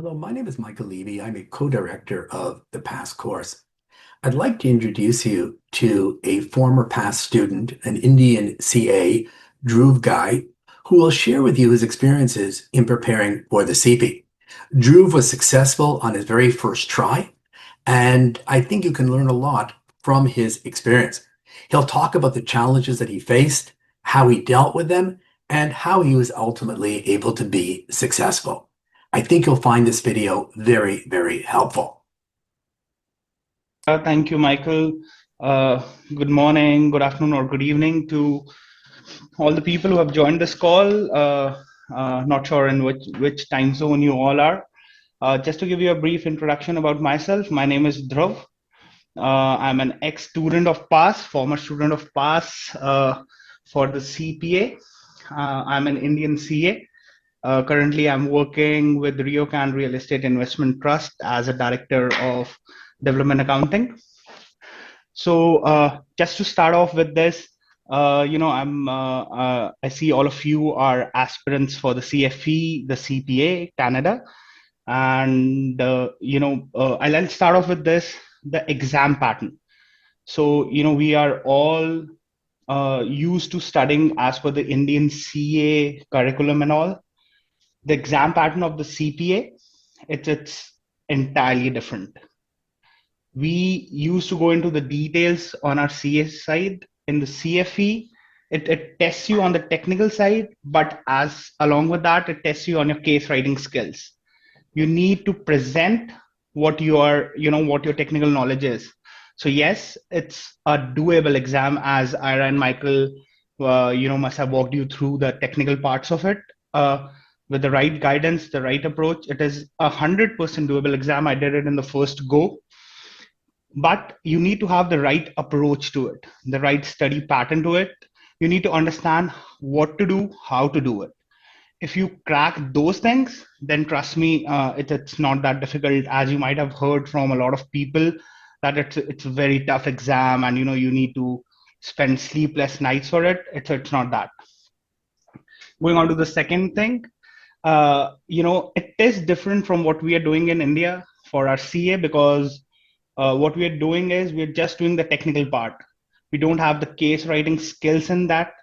Hello, my name is Michael Levy. I'm a co-director of the PASS course. I'd like to introduce you to a former PASS student, an Indian CA, Druv Guy, who will share with you his experiences in preparing for the CFE. Druv was successful on his very first try, and I think you can learn a lot from his experience. He'll talk about the challenges that he faced, how he dealt with them, and how he was ultimately able to be successful. I think you'll find this video very, very helpful. Thank you, Michael. Uh, Good morning, good afternoon, or good evening to all the people who have joined this call. Not sure in which time zone you all are. Just to give you a brief introduction about myself, my name is Druv. I'm an ex-student of PASS, former student of PASS for the CPA. I'm an Indian CA. Currently, I'm working with Ryokan Real Estate Investment Trust as a director of development accounting. So just to start off with this, I see all of you are aspirants for the CFE, the CPA, Canada, and I'll start off with this, the exam pattern. So we are all used to studying as per the Indian CA curriculum and all. The exam pattern of the CPA, it's entirely different. We used to go into the details on our CS side. In the CFE, it tests you on the technical side, but as along with that, it tests you on your case writing skills. You need to present what your technical knowledge is. So yes, it's a doable exam, as Ira and Michael, must have walked you through the technical parts of it. With the right guidance, the right approach, it is 100% doable exam. I did it in the first go, but you need to have the right approach to it, the right study pattern to it. You need to understand what to do, how to do it. If you crack those things, then trust me, it's not that difficult. As you might have heard from a lot of people, that it's a very tough exam, and you need to spend sleepless nights for it. It's not that. Going on to the second thing, it is different from what we are doing in India for our CA, because what we are doing is we're just doing the technical part. We don't have the case writing skills in that.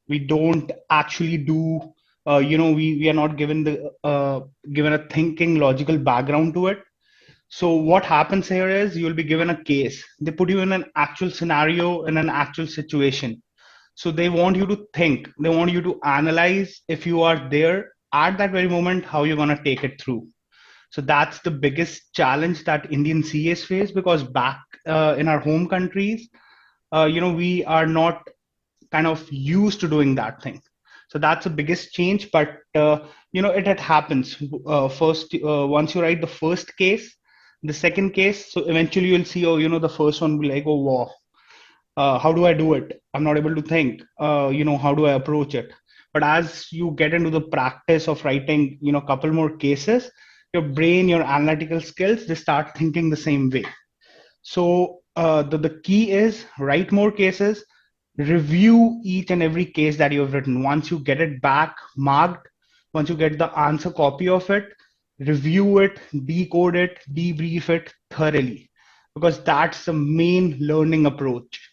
We don't actually do, we are not given a thinking logical background to it. So what happens here is you'll be given a case. They put you in an actual scenario, in an actual situation. So they want you to think, they want you to analyze, if you are there at that very moment, how you're going to take it through. So that's the biggest challenge that Indian CAs face, because back in our home countries, we are not kind of used to doing that thing. So that's the biggest change. But it happens. First, once you write the first case, the second case, so eventually you'll see, oh, the first one will be like, oh, wow, how do I do it? I'm not able to think. How do I approach it? But as you get into the practice of writing, a couple more cases, your brain, your analytical skills, they start thinking the same way. So the key is write more cases, review each and every case that you have written. Once you get it back marked, once you get the answer copy of it, review it, decode it, debrief it thoroughly, because that's the main learning approach.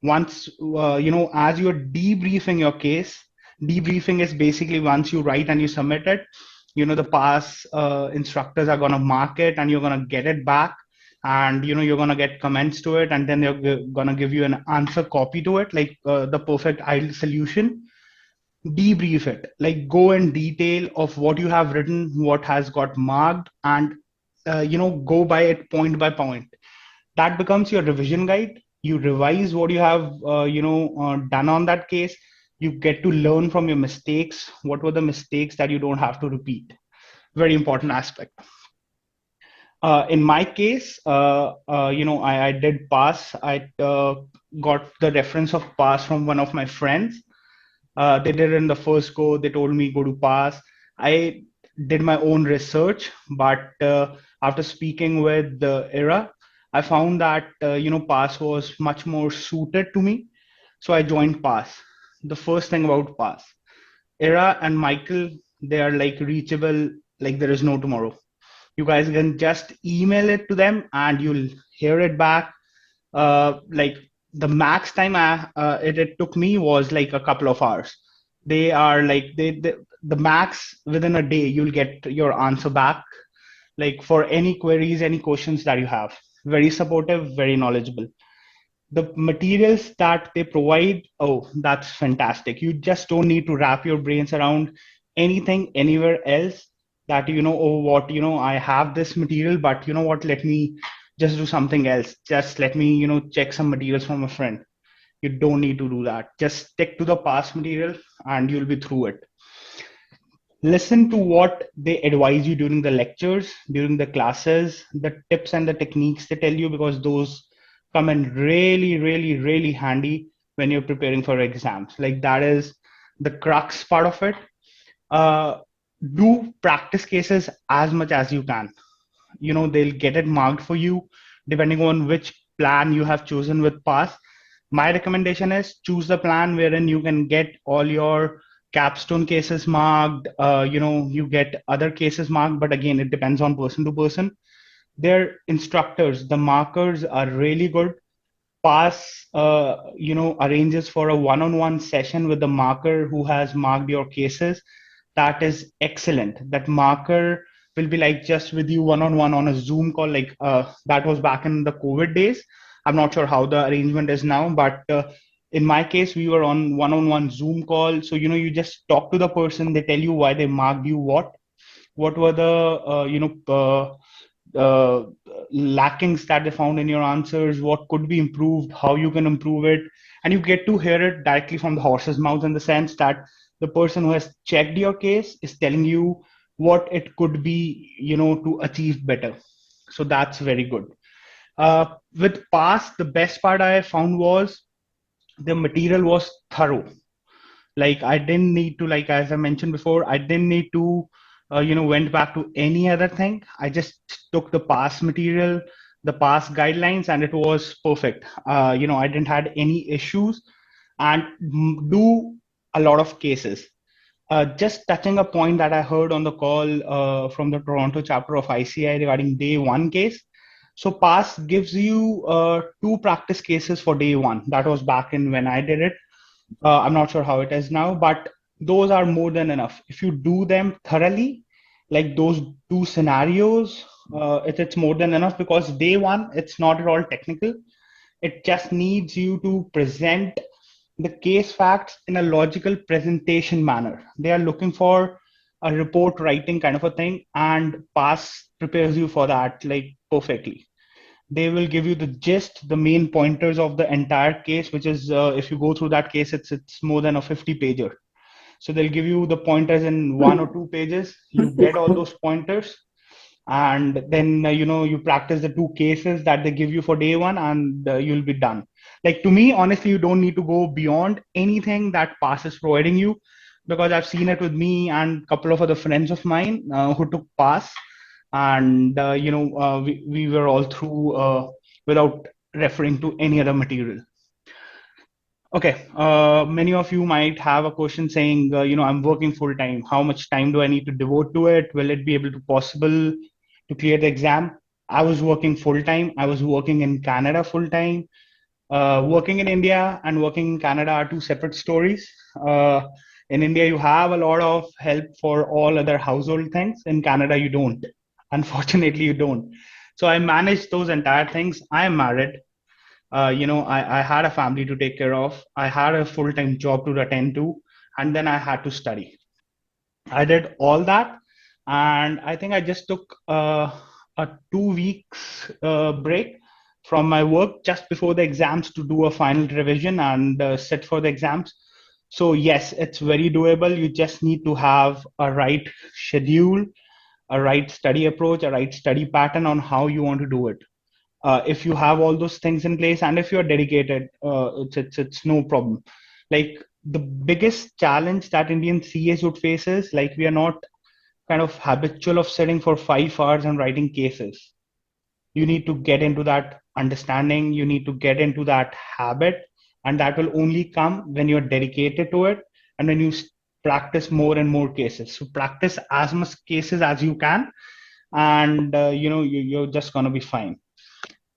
Once as you're debriefing your case, debriefing is basically once you write and you submit it, the PASS instructors are going to mark it, and you're going to get it back, and you're going to get comments to it, and then they're going to give you an answer copy to it, like the perfect ideal solution. Debrief it, like go in detail of what you have written, what has got marked, and go by it point by point. That becomes your revision guide. You revise what you have done on that case. You get to learn from your mistakes. What were the mistakes that you don't have to repeat? Very important aspect. In my case, I did pass. I got the reference of pass from one of my friends. They did it in the first go. They told me go to pass. I did my own research, but after speaking with the era, I found that pass was much more suited to me. So I joined pass. The first thing about pass, era and Michael, they are like reachable, like there is no tomorrow. You guys can just email it to them and you'll hear it back. Like the max time it took me was like a couple of hours. They are like the max within a day you'll get your answer back, like for any queries, any questions that you have. Very supportive, very knowledgeable. The materials that they provide, oh, that's fantastic. You just don't need to wrap your brains around anything anywhere else. That, oh, what, I have this material, but you know what, let me just do something else. Just let me, check some materials from a friend. You don't need to do that. Just stick to the past material and you'll be through it. Listen to what they advise you during the lectures, during the classes, the tips and the techniques they tell you, because those come in really, really, really handy when you're preparing for exams. Like that is the crux part of it. Uh, do practice cases as much as you can. They'll get it marked for you depending on which plan you have chosen with pass. My recommendation is choose the plan wherein you can get all your capstone cases marked. You get other cases marked, but again, it depends on person to person. Their instructors, the markers are really good. Pass arranges for a one-on-one session with the marker who has marked your cases. That is excellent. That marker will be like just with you one-on-one on a Zoom call, like that was back in the COVID days. I'm not sure how the arrangement is now, but in my case we were on one-on-one Zoom call. So you just talk to the person, they tell you why they marked you, what were the uh, lackings that they found in your answers, what could be improved, how you can improve it. And you get to hear it directly from the horse's mouth, in the sense that the person who has checked your case is telling you what it could be, to achieve better. So that's very good. With pass, the best part I found was the material was thorough. Like I didn't need to, like as I mentioned before, I didn't need to went back to any other thing. I just took the past material, the past guidelines, and it was perfect. I didn't had any issues. And do a lot of cases. Just touching a point that I heard on the call from the Toronto chapter of ICI regarding day one case. So pass gives you two practice cases for day one. That was back in when I did it. I'm not sure how it is now, but those are more than enough. If you do them thoroughly, like those two scenarios, it's more than enough, because day one, it's not at all technical. It just needs you to present the case facts in a logical presentation manner. They are looking for a report writing kind of a thing, and pass prepares you for that like perfectly. They will give you the gist, the main pointers of the entire case, which is if you go through that case, it's more than a 50 pager. So they'll give you the pointers in 1 or 2 pages. You get all those pointers, and then you practice the two cases that they give you for day one, and you'll be done. Like to me, honestly, you don't need to go beyond anything that pass is providing you, because I've seen it with me and a couple of other friends of mine who took pass, and we were all through without referring to any other material. Okay, many of you might have a question saying, I'm working full time. How much time do I need to devote to it? Will it be able to possible to clear the exam? I was working full time. I was working in Canada full time. Working in India and working in Canada are two separate stories. In India, you have a lot of help for all other household things. In Canada, you don't. Unfortunately, you don't. So I managed those entire things. I am married. I had a family to take care of. I had a full-time job to attend to, and then I had to study. I did all that, and I think I just took a 2 weeks break from my work just before the exams to do a final revision and sit for the exams. So yes, it's very doable. You just need to have a right schedule, a right study approach, a right study pattern on how you want to do it. If you have all those things in place and if you're dedicated, it's no problem. Like the biggest challenge that Indian CAs would face is like we are not kind of habitual of sitting for 5 hours and writing cases. You need to get into that understanding, you need to get into that habit, and that will only come when you're dedicated to it and when you practice more and more cases. So practice as much cases as you can, and you're just gonna be fine.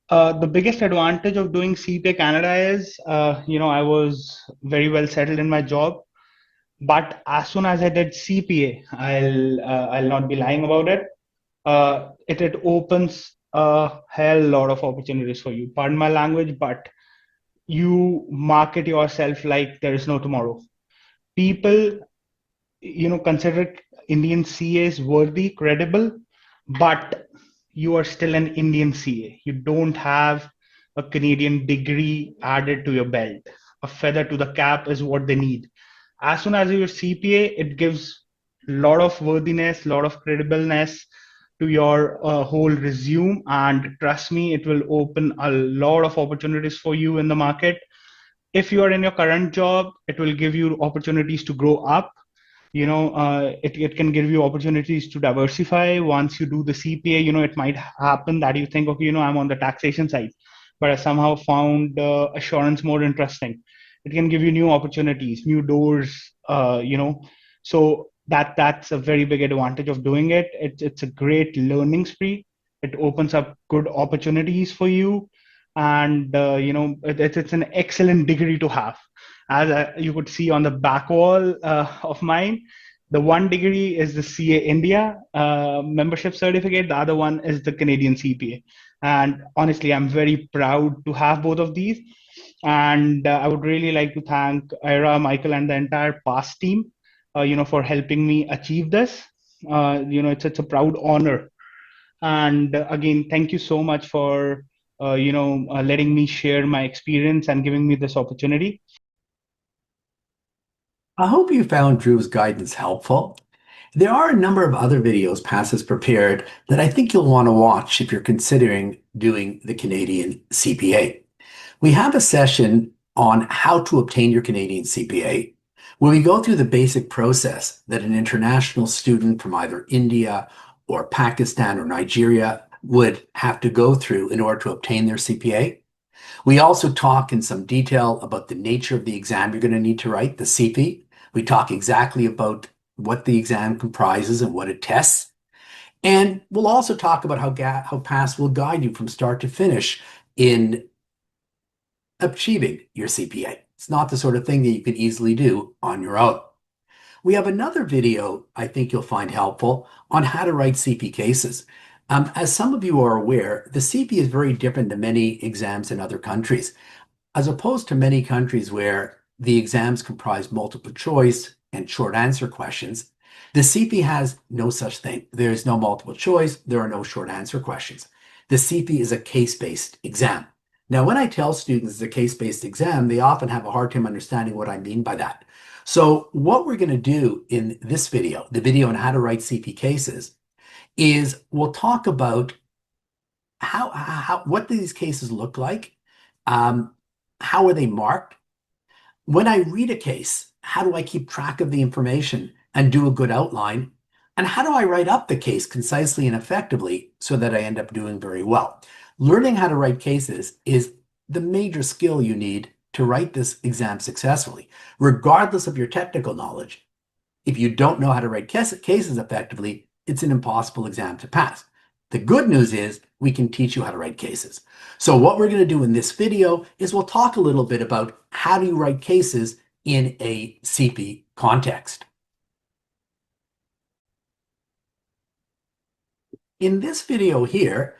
The biggest advantage of doing CPA Canada is, I was very well settled in my job. But as soon as I did CPA, I'll not be lying about it. It opens a hell lot of opportunities for you. Pardon my language, but you market yourself like there is no tomorrow. People, consider Indian CAs worthy, credible, but you are still an Indian CA. You don't have a Canadian degree added to your belt. A feather to the cap is what they need. As soon as you're CPA, it gives a lot of worthiness, a lot of credibleness to your whole resume. And trust me, it will open a lot of opportunities for you in the market. If you are in your current job, it will give you opportunities to grow up. It can give you opportunities to diversify. Once you do the CPA, it might happen that you think, okay, I'm on the taxation side, but I somehow found assurance more interesting. It can give you new opportunities, new doors, so that's a very big advantage of doing it. It's a great learning spree. It opens up good opportunities for you, and it's an excellent degree to have. As you could see on the back wall of mine, the one degree is the CA India membership certificate. The other one is the Canadian CPA. And honestly, I'm very proud to have both of these. And I would really like to thank Ira, Michael, and the entire past team, for helping me achieve this. It's a proud honor. And again, thank you so much for letting me share my experience and giving me this opportunity. I hope you found Drew's guidance helpful. There are a number of other videos Pass has prepared that I think you'll want to watch if you're considering doing the Canadian CPA. We have a session on how to obtain your Canadian CPA, where we go through the basic process that an international student from either India or Pakistan or Nigeria would have to go through in order to obtain their CPA. We also talk in some detail about the nature of the exam you're going to need to write, the CFE. We talk exactly about what the exam comprises and what it tests. And we'll also talk about how PASS will guide you from start to finish in achieving your CPA. It's not the sort of thing that you can easily do on your own. We have another video I think you'll find helpful on how to write CP cases. As some of you are aware, the CP is very different than many exams in other countries. As opposed to many countries where the exams comprise multiple choice and short answer questions, the CP has no such thing. There is no multiple choice. There are no short answer questions. The CP is a case-based exam. Now, when I tell students it's a case-based exam, they often have a hard time understanding what I mean by that. So what we're going to do in this video, the video on how to write CP cases, is we'll talk about what these cases look like, how are they marked? When I read a case, how do I keep track of the information and do a good outline? And how do I write up the case concisely and effectively so that I end up doing very well? Learning how to write cases is the major skill you need to write this exam successfully, regardless of your technical knowledge. If you don't know how to write cases effectively, it's an impossible exam to pass. The good news is we can teach you how to write cases. So what we're going to do in this video is we'll talk a little bit about how do you write cases in a CP context. In this video here,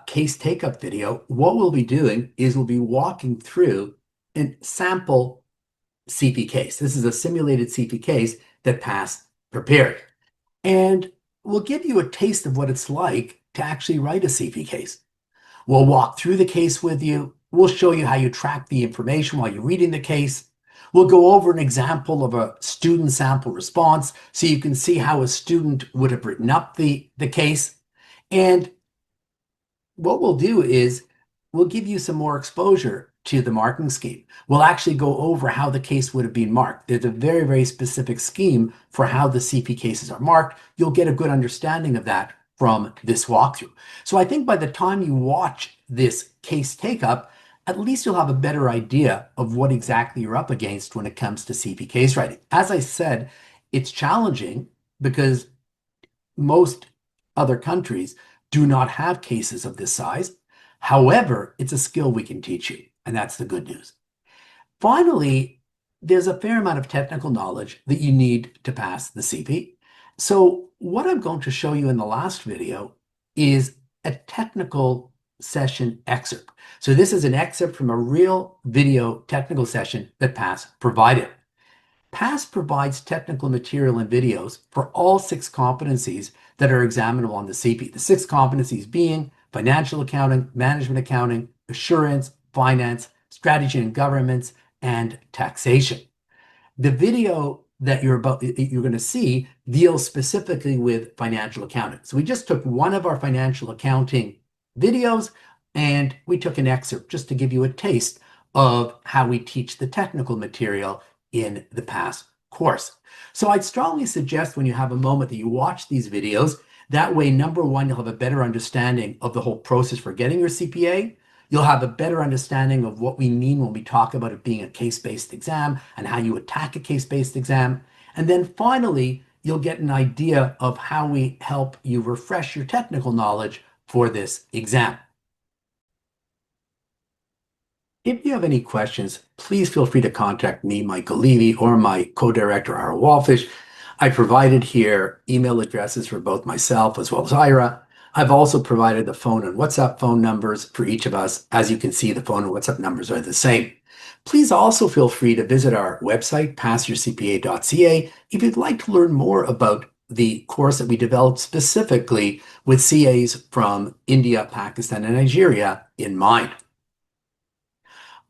case take-up video, what we'll be doing is we'll be walking through a sample CP case. This is a simulated CP case that PASS prepared. And we'll give you a taste of what it's like to actually write a CP case. We'll walk through the case with you. We'll show you how you track the information while you're reading the case. We'll go over an example of a student sample response so you can see how a student would have written up the case. And what we'll do is we'll give you some more exposure to the marking scheme. We'll actually go over how the case would have been marked. There's a very, very specific scheme for how the CP cases are marked. You'll get a good understanding of that from this walkthrough. So I think by the time you watch this case take-up, at least you'll have a better idea of what exactly you're up against when it comes to CP case writing. As I said, it's challenging because most other countries do not have cases of this size. However, it's a skill we can teach you, and that's the good news. Finally, there's a fair amount of technical knowledge that you need to pass the CP. So what I'm going to show you in the last video is a technical session excerpt. So this is an excerpt from a real video technical session that PASS provided. PASS provides technical material and videos for all 6 competencies that are examinable on the CP. The 6 competencies being financial accounting, management accounting, assurance, finance, strategy and governance, and taxation. The video that you're going to see deals specifically with financial accounting. So we just took one of our financial accounting videos and we took an excerpt just to give you a taste of how we teach the technical material in the PASS course. So I'd strongly suggest when you have a moment that you watch these videos. That way, number one, you'll have a better understanding of the whole process for getting your CPA. You'll have a better understanding of what we mean when we talk about it being a case-based exam and how you attack a case-based exam. And then finally, you'll get an idea of how we help you refresh your technical knowledge for this exam. If you have any questions, please feel free to contact me, Michael Levy, or my co-director, Ira Walfish. I provided here email addresses for both myself as well as Ira. I've also provided the phone and WhatsApp phone numbers for each of us. As you can see, the phone and WhatsApp numbers are the same. Please also feel free to visit our website, passyourcpa.ca, if you'd like to learn more about the course that we developed specifically with CAs from India, Pakistan, and Nigeria in mind.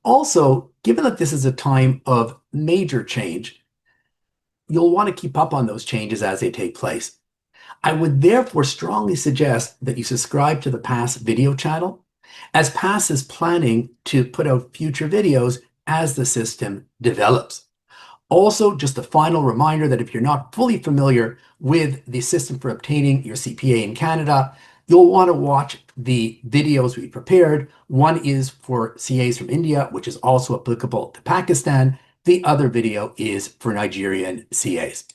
Also, given that this is a time of major change, you'll want to keep up on those changes as they take place. I would therefore strongly suggest that you subscribe to the PASS video channel, as PASS is planning to put out future videos as the system develops. Also, just a final reminder that if you're not fully familiar with the system for obtaining your CPA in Canada, you'll want to watch the videos we prepared. One is for CAs from India, which is also applicable to Pakistan. The other video is for Nigerian CAs.